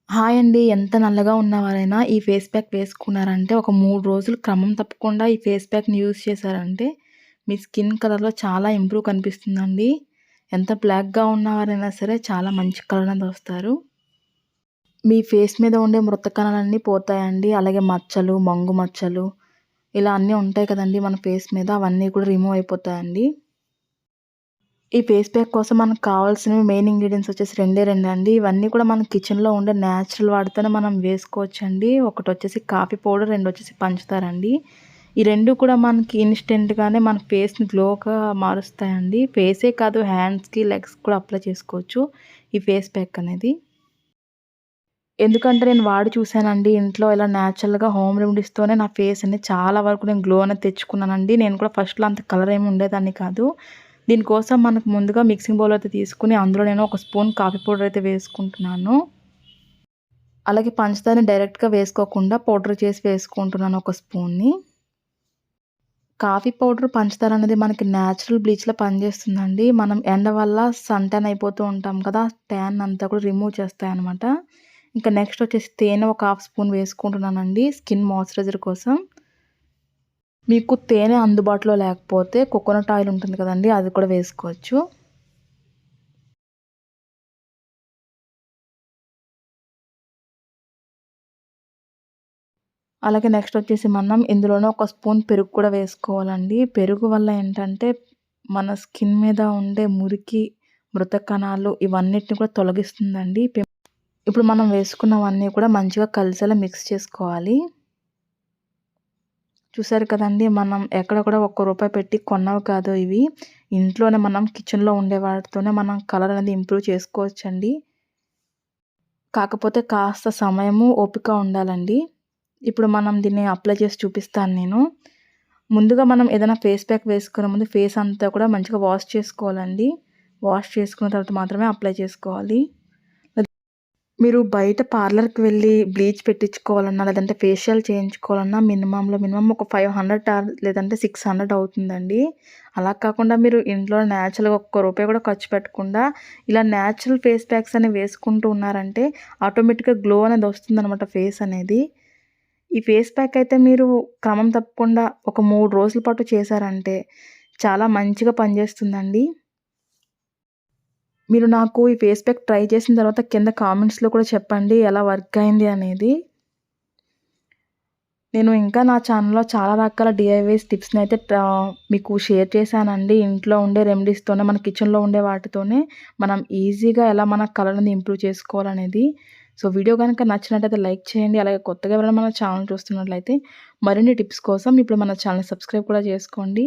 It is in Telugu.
హాయ్ అండి. ఎంత నల్లగా ఉన్నవారైనా ఈ ఫేస్ ప్యాక్ వేసుకున్నారంటే, ఒక 3 రోజులు క్రమం తప్పకుండా ఈ ఫేస్ ప్యాక్‌ని యూజ్ చేశారంటే, మీ స్కిన్ కలర్‌లో చాలా ఇంప్రూవ్ కనిపిస్తుందండి. ఎంత బ్లాక్‌గా ఉన్నవారైనా సరే చాలా మంచి కలర్ అనేది వస్తారు. మీ ఫేస్ మీద ఉండే మృత కణాలన్నీ పోతాయండి. అలాగే మచ్చలు, మంగు మచ్చలు ఇలా అన్నీ ఉంటాయి కదండీ మన ఫేస్ మీద. అవన్నీ కూడా రిమూవ్ అయిపోతాయండి. ఈ ఫేస్ ప్యాక్ కోసం మనకు కావాల్సినవి మెయిన్ ఇంగ్రీడియెంట్స్ వచ్చేసి రెండే రెండండి. ఇవన్నీ కూడా మన కిచెన్‌లో ఉండే నేచురల్ వాటితోనే మనం వేసుకోవచ్చండి. ఒకటొచ్చేసి కాఫీ పౌడర్, రెండొచ్చేసి పంచదార అండి. ఈ 2 కూడా మనకి ఇన్‌స్టెంట్‌గానే మన ఫేస్‌ని గ్లోగా మారుస్తాయండి. ఫేసే కాదు హ్యాండ్స్‌కి, లెగ్స్‌కి కూడా అప్లై చేసుకోవచ్చు ఈ ఫేస్ ప్యాక్ అనేది. ఎందుకంటే నేను వాడి చూసానండి ఇంట్లో ఇలా నేచురల్‌గా హోమ్ రెమెడీస్‌తోనే నా ఫేస్ అనేది చాలా వరకు నేను గ్లో అనేది తెచ్చుకున్నానండి. నేను కూడా ఫస్ట్‌లో అంత కలర్ ఏమి ఉండేదాన్ని కాదు. దీనికోసం మనకు ముందుగా మిక్సింగ్ బౌల్ అయితే తీసుకొని అందులో నేను ఒక స్పూన్ కాఫీ పౌడర్ అయితే వేసుకుంటున్నాను. అలాగే పంచదారని డైరెక్ట్‌గా వేసుకోకుండా పౌడర్ చేసి వేసుకుంటున్నాను ఒక స్పూన్‌ని. కాఫీ పౌడర్, పంచదార అనేది మనకి నేచురల్ బ్లీచ్‌లా పనిచేస్తుందండి. మనం ఎండ వల్ల సన్ టాన్ అయిపోతూ ఉంటాం కదా! ట్యాన్ అంతా కూడా రిమూవ్ చేస్తాయన్నమాట. ఇంకా నెక్స్ట్ వచ్చేసి తేనె ఒక హాఫ్ స్పూన్ వేసుకుంటున్నానండి స్కిన్ మాయిశ్చరైజర్ కోసం. మీకు తేనె అందుబాటులో లేకపోతే కోకోనట్ ఆయిల్ ఉంటుంది కదండీ! అది కూడా వేసుకోవచ్చు. అలాగే నెక్స్ట్ వచ్చేసి మనం ఇందులోనే ఒక స్పూన్ పెరుగు కూడా వేసుకోవాలండి. పెరుగు వల్ల ఏంటంటే మన స్కిన్ మీద ఉండే మురికి, మృత కణాలు ఇవన్నిటిని కూడా తొలగిస్తుందండి. ఇప్పుడు మనం వేసుకున్నవన్నీ కూడా మంచిగా కలిసేలా మిక్స్ చేసుకోవాలి. చూసారు కదండీ! మనం ఎక్కడ కూడా ఒక్క రూపాయి పెట్టి కొన్నవి కాదు ఇవి. ఇంట్లోనే మనం కిచెన్‌లో ఉండే వాటితోనే మనం కలర్ అనేది ఇంప్రూవ్ చేసుకోవచ్చండి. కాకపోతే కాస్త సమయము, ఓపిక ఉండాలండి. ఇప్పుడు మనం దీన్ని అప్లై చేసి చూపిస్తాను నేను. ముందుగా మనం ఏదైనా ఫేస్ ప్యాక్ వేసుకునే ముందు ఫేస్ అంతా కూడా మంచిగా వాష్ చేసుకోవాలండి. వాష్ చేసుకున్న తర్వాత మాత్రమే అప్లై చేసుకోవాలి. మీరు బయట పార్లర్‌కి వెళ్లి బ్లీచ్ పెట్టించుకోవాలన్నా, లేదంటే ఫేషియల్ చేయించుకోవాలన్నా మినిమమ్ ఒక 500 లేదంటే 600 అవుతుందండి. అలా కాకుండా మీరు ఇంట్లో నేచురల్‌గా ఒక్క రూపాయి కూడా ఖర్చు పెట్టకుండా ఇలా నేచురల్ ఫేస్ ప్యాక్స్ అనేవి వేసుకుంటూ ఉన్నారంటే ఆటోమేటిక్‌గా గ్లో అనేది వస్తుందనమాట ఫేస్ అనేది. ఈ ఫేస్ ప్యాక్ అయితే మీరు క్రమం తప్పకుండా ఒక 3 రోజుల పాటు చేశారంటే చాలా మంచిగా పనిచేస్తుందండి. మీరు నాకు ఈ ఫేస్ ప్యాక్ ట్రై చేసిన తర్వాత కింద కామెంట్స్‌లో కూడా చెప్పండి ఎలా వర్క్ అయింది అనేది. నేను ఇంకా నా ఛానల్‌లో చాలా రకాల డీఐవైస్ టిప్స్‌ని అయితే మీకు షేర్ చేశానండి. ఇంట్లో ఉండే రెమెడీస్‌తోనే మన కిచెన్‌లో ఉండే వాటితోనే మనం ఈజీగా ఎలా మన కలర్‌ని ఇంప్రూవ్ చేసుకోవాలనేది. సో, వీడియో గనుక నచ్చినట్టయితే లైక్ చేయండి. అలాగే కొత్తగా ఎవరైనా మన ఛానల్ చూస్తున్నట్లయితే మరిన్ని టిప్స్ కోసం ఇప్పుడు మన ఛానల్‌ని సబ్స్క్రైబ్ కూడా చేసుకోండి.